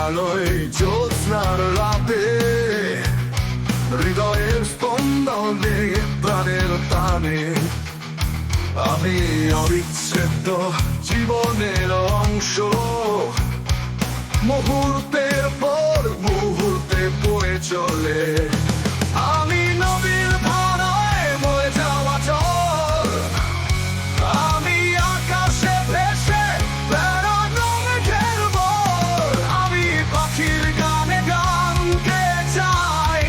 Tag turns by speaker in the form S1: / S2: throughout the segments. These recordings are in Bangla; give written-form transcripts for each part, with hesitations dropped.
S1: আলোয় জ্যোৎস্নার রাতে হৃদয়ের স্পন্দনে প্রাণের টানে আমি অবিচ্ছেদ্য জীবনের অংশ মুহূর্তের পর মুহূর্তে বয়ে চলে আমি নদীর ধারায় বয়ে যাওয়া জল আমি আকাশে ভেসে বেড়ানো মেঘের বল আমি পাখির গানে গান গেয়ে যাই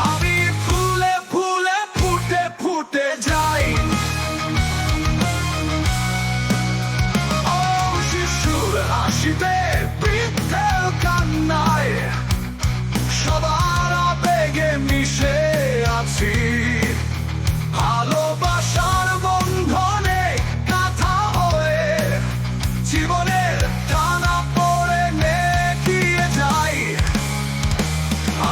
S1: আমি ফুলে ফুলে ফুটে ফুটে যাই ও শিশুর হাসিতে বৃদ্ধের কান্নায় সবার আবেগে মিশে আছি ভালোবাসার বন্ধনে গাঁথা হয়ে জীবনের টানা পড়ে নেকিয়ে যাই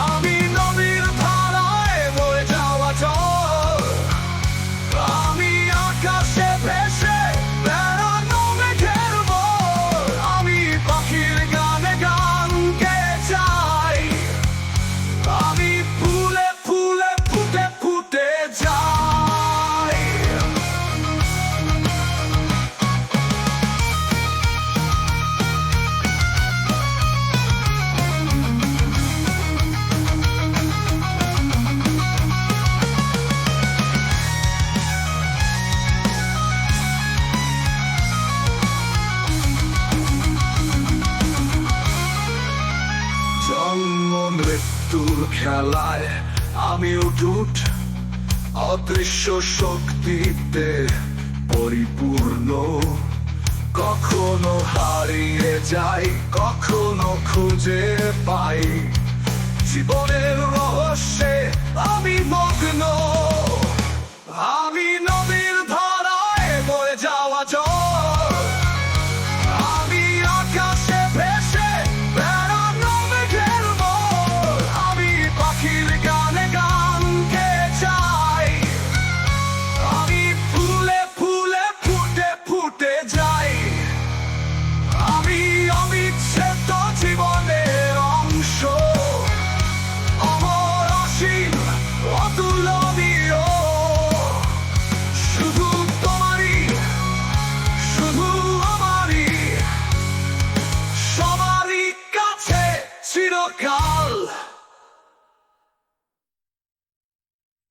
S1: আমি নদীর ধারায় বয়ে যাওয়া জল আমি আকাশে ভেসে বেড়ানো মেঘের বল আমি পাখির গানে গান গেয়ে যাই আমি ফুলে ফুলে ফুটে ফুটে যাই জন্ম মৃত্যুর খেলায় আমি অটুট অদৃশ্য শক্তিতে পরিপূর্ণ কখনো হারিয়ে যাই কখনো খুঁজে পাই জীবনের রহস্যে আমি মগ্ন আমি নদীর ধারায় বয়ে যাওয়া জল আমি আকাশে ভেসে বেড়ানো মেঘের বল আমি পাখির গানে গান গেয়ে যাই আমি ফুলে ফুলে ফুটে ফুটে যাই আমি অবিচ্ছেদ্য জীবনের অংশ অমর অসীম অতুলনীয় শুধু তোমারই শুধু আমারই সবারই কাছে চিরকাল